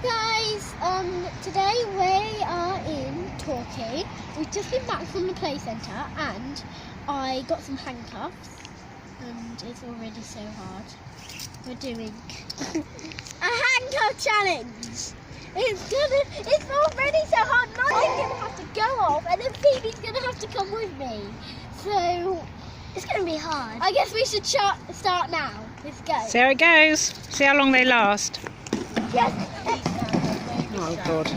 guys, today we are in Turkey. We've just been back from the play centre and I got some handcuffs and it's already so hard. We're doing a handcuff challenge. It's already so hard. Now I'm going to have to go off and then Phoebe's going to have to come with me. So it's going to be hard. I guess we should start now. Let's go. See how it goes. See how long they last. Yes. Oh God.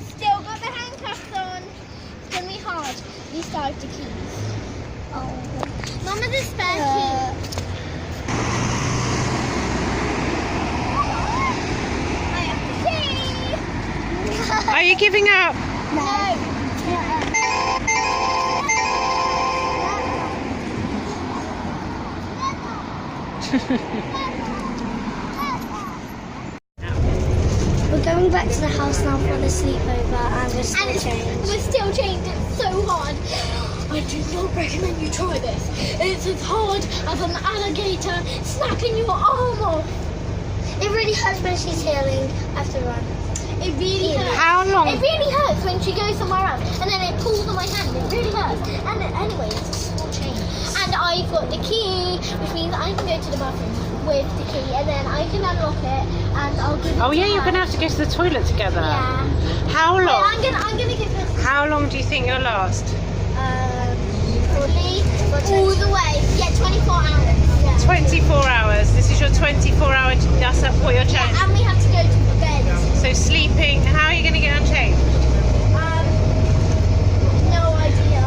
Still got the handcuffs on. It's gonna be hard. These are the keys. Oh. Mama, the spare key. I have the key. Are you giving up? No. We're going back to the house now for the sleepover and we're still changed. We're still changed. It's so hard. I do not recommend you try this. It's as hard as an alligator snapping your arm off. It really hurts when she's healing after run. It really hurts. How long? It really hurts when she goes somewhere else and then it pulls on my hand. It really hurts. And anyway, it's a small change. And I've got the key, which means I can go to the bathroom with the key and then I can unlock it and I'll give it Oh to yeah, her. you're gonna have to go to the toilet together. Yeah. How Wait, long? I'm gonna give this How long do you think you'll last? fully all the way. Yeah, 24 hours. Yeah. 24 hours. This is your 24-hour. That's what your challenge. And we have to go to bed. So sleeping. How are you going to get unchained? No idea.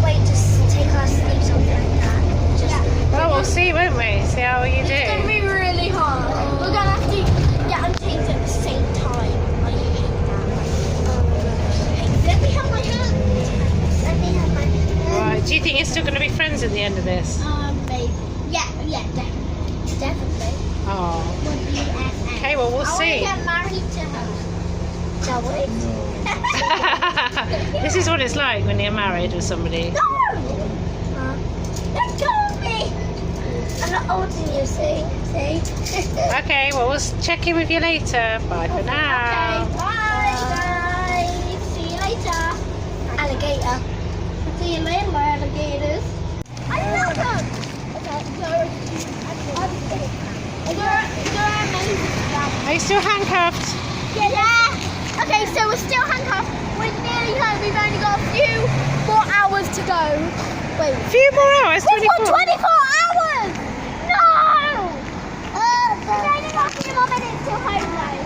Wait, just take our sleep something like that. Just Well, we'll see, won't we? See how you It's gonna do. be really hard. We're gonna have to get unchained at the same time. I hate that. Let me have my hand. let me have my hand. Right. Do you think you're still going to be friends at the end of this? Maybe. Yeah, definitely. Oh. Would be FF. Okay. Well, we'll I see. want to get married to her. Shall we? This is what it's like when you're married with somebody. No! Let go of me! I'm not holding you, see? Okay. Well, we'll check in with you later. Bye for now. Okay, bye. See you later. Alligator. See you later, my alligators. I love them! Okay, they're amazing. Are you still handcuffed? Yeah. Okay, so we're still handcuffed. We're nearly home. We've only got a few more hours to go. Wait. A few more hours. We've 24. got 24 hours! No! We've only got a few more minutes till home though.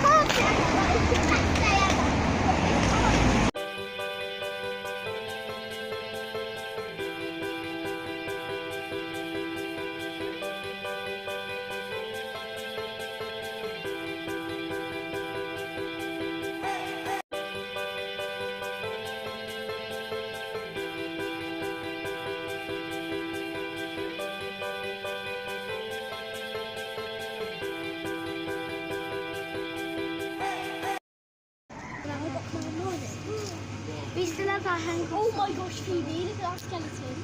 Can't stay over. We still have our handcuffs. Oh my gosh, Phoebe, look at that skeleton.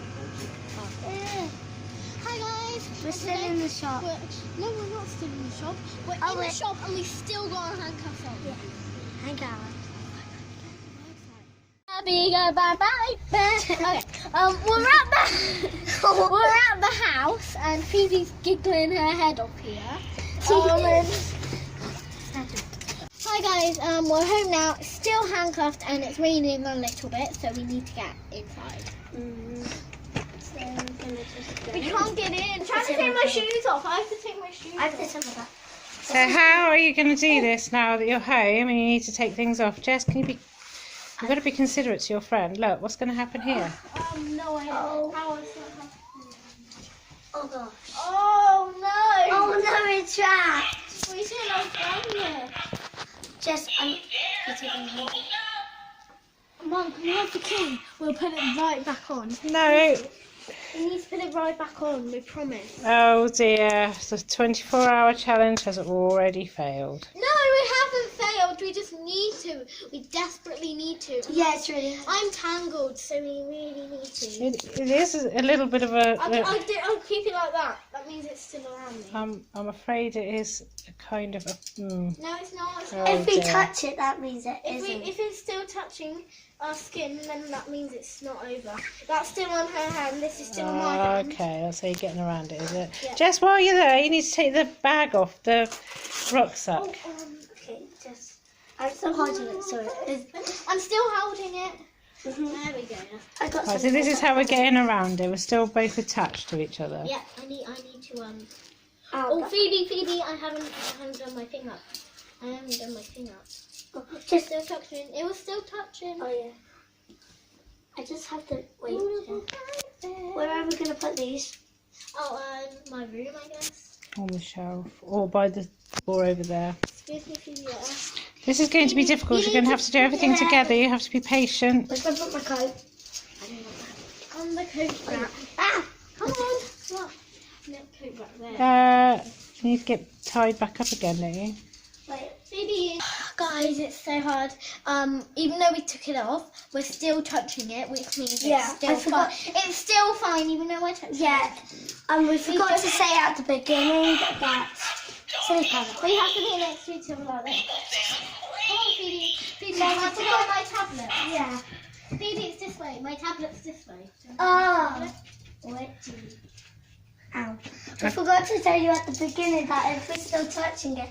Hi guys. We're still in the shop. No, we're not still in the shop. We're in the shop and we still got our handcuffs on. Yeah. Hang on. Bye bye. We're at the house and Phoebe's giggling her head off here. Hi guys, we're home now, still handcuffed and it's raining a little bit, so we need to get inside. So I'm gonna just go. We can't get in. Try to take my shoes off. I have to take my shoes I have off. to take that. So how are you going to do this now that you're home and you need to take things off? Jess, can you be? You've got to be considerate to your friend. Look, what's going to happen here? No idea. How is that happening? Oh gosh. Oh no! Oh no, it's trapped. We shouldn't have done this. Jess, you're taking me. Mum, can we have the key? We'll put it right back on. No. We need to put it right back on, we promise. Oh dear, the 24-hour challenge has already failed. No, we haven't failed. We just need to. We desperately need to. Yeah, it's really. I'm tangled, so we really need to. It is a little bit of a... I'll keep it like that. That means it's still around me. I'm afraid it is a kind of a... No, it's not. It's Oh, not. If we dear. touch it, that means it If isn't. it's still touching our skin, then that means it's not over. That's still on her hand. This is still on my hand. Okay, that's how you're getting around it, is it? Yeah. Jess, while you're there, you need to take the bag off the rucksack. Okay, just. I'm still holding it, so it is. I'm still holding it. Mhm. There we go. I got Right, so this is how we're getting around it. We're still both attached to each other. Yeah, I need to Ow, Oh, that- Phoebe, I haven't done my thing up. I haven't done my thing up. It's just. still touching. It was still touching. Oh yeah. I just have to wait. Where are we gonna put these? Oh, my room, I guess. On the shelf. Or by the door over there. Excuse me, Phoebe. This is going to be difficult. You're going to have to do everything together. You have to be patient. Where's I put my coat? On the coat rack. Ah! Come on. Look. No, coat rack there. You need to get tied back up again, don't you? Wait. Phoebe. Guys, it's so hard. Even though we took it off, we're still touching it, which means Yeah, it's still I fine. forgot- It's still fine, even though we're touching Yeah. it. We forgot to say at the beginning that silly panic. We have to be next to each other like this. Come on, Phoebe. Phoebe, I have to go on my tablet. Yeah. Phoebe, it's this way. My tablet's this way. Oh. Wait. Ow. I forgot to tell you at the beginning that if we're still touching it,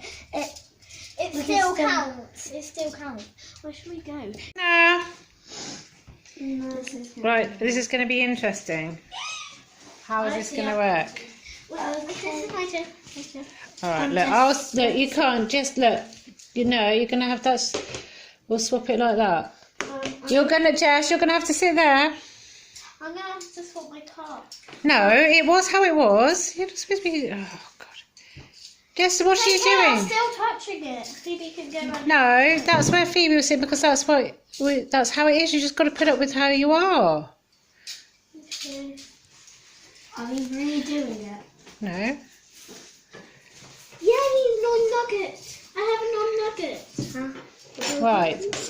It We still can still- counts. It still counts. Where should we go? Nah. no, this is Right, this is going to be interesting. How is this going to work? Well, this is my turn. My turn. All right, look, you can't just look. You know, you're going to have that. We'll swap it like that. You're going to, Jess, you're going to have to sit there. I'm gonna have to swap my car. No, it was how it was. You're supposed to be. Oh, God. Jess, what are you I'm doing? still touching it. Phoebe can go around. No, that's where Phoebe was sitting because that's how it is. You just got to put up with how you are. Okay. Are we really doing it? No. Yeah, I need non-nugget. I have a non-nugget. Huh? Right. Let's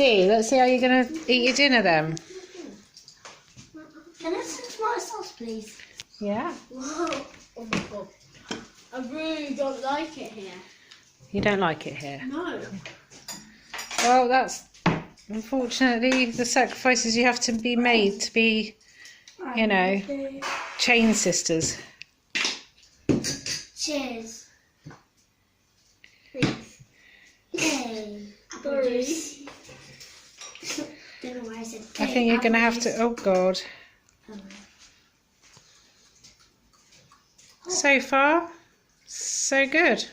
see how you're going to eat your dinner then. Can I have some tomato sauce, please? Yeah. Whoa. Oh my god. I really don't like it here. You don't like it here. No. Well, that's unfortunately the sacrifices you have to be made to be, you know, chain sisters. Cheers. Please. Yay. Apple Sorry. juice. Don't know why I said I think you're going to have to. Oh God. So far, so good.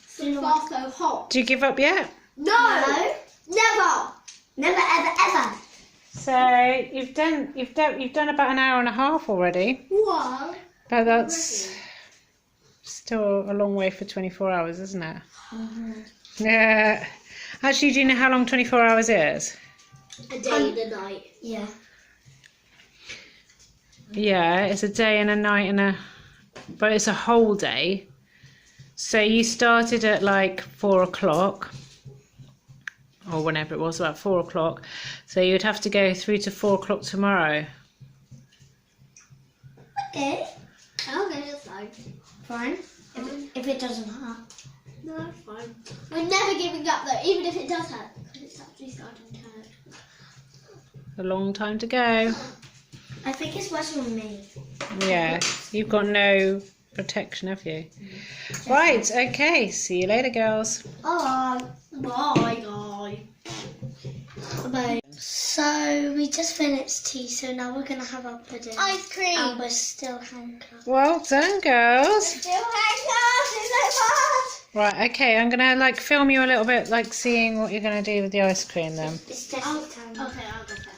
So far, so hot. Do you give up yet? No. Never. Never, ever, ever. So you've done about an hour and a half already. What? But that's still a long way for 24 hours, isn't it? Yeah. Actually, do you know how long 24 hours is? A day and a night. Yeah. Yeah, it's a day and a night but it's a whole day. So you started at like 4 o'clock or whenever it was, about 4 o'clock. So you'd have to go through to 4 o'clock tomorrow. Okay. Okay, that's fine. Fine. If it doesn't hurt. No, that's fine. We're never giving up though, even if it does hurt, because it's actually starting to hurt. A long time to go. I think it's worse on me. Yeah, you've got no protection, have you? Right, okay. See you later, girls. Oh, Bye, guys. bye. So we just finished tea, so now we're gonna have our pudding. Ice cream. And we're still handcuffed. Well done, girls. Still handcuffed. It's so bad. Right, okay. I'm gonna like film you a little bit, like seeing what you're gonna do with the ice cream then. It's definitely time. Okay, I'll go first.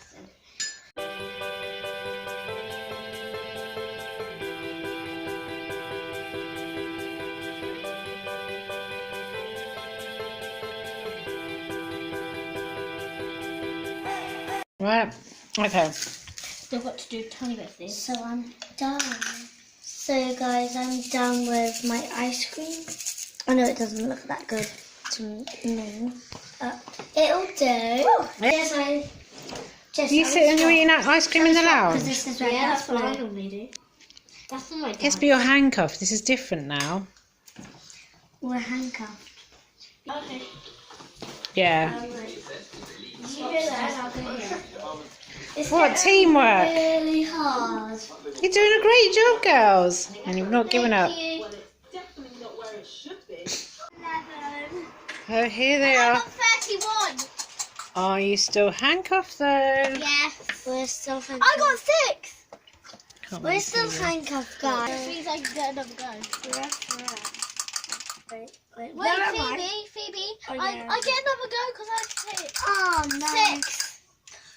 Right. Okay. Still got to do a tiny bit of this. So I'm done. So guys, I'm done with my ice cream. I know it doesn't look that good to me. It'll do. You sit and you're eating ice cream in the lounge? This is red. Yeah, That's that's what I blue. normally do. That's what I do. Yes, but you're handcuffed. This is different now. We're handcuffed. Okay. Yeah. You do that and I'll go here. It's What teamwork? really hard. You're doing a great job, girls. And you've not given up. Thank you. Oh, here they I are. got 31. Are you still handcuffed, though? Yes. We're still handcuffed. I got 6. Can't We're really still see you. handcuffed, That guys. means I can get another go. Wait. Wait, Never mind. Phoebe. Oh, I yeah. get another go because I hit Oh no. 6.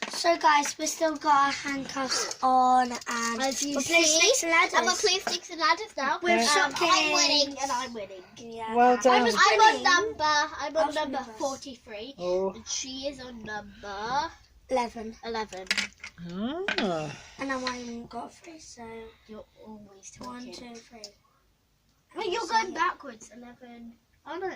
So guys, we still got our handcuffs on and As you we're playing see, snakes and ladders. I'm gonna play sticks and ladders now. We're I'm shocking. winning and I'm winning. Yeah. Well done. I'm on winning. number. I was number nervous. 43, Oh. and she is on number 11. 11. Ah. And now I got 3, so You're always 1, talking. 2, 3. Wait, you're going backwards. 11. Oh no.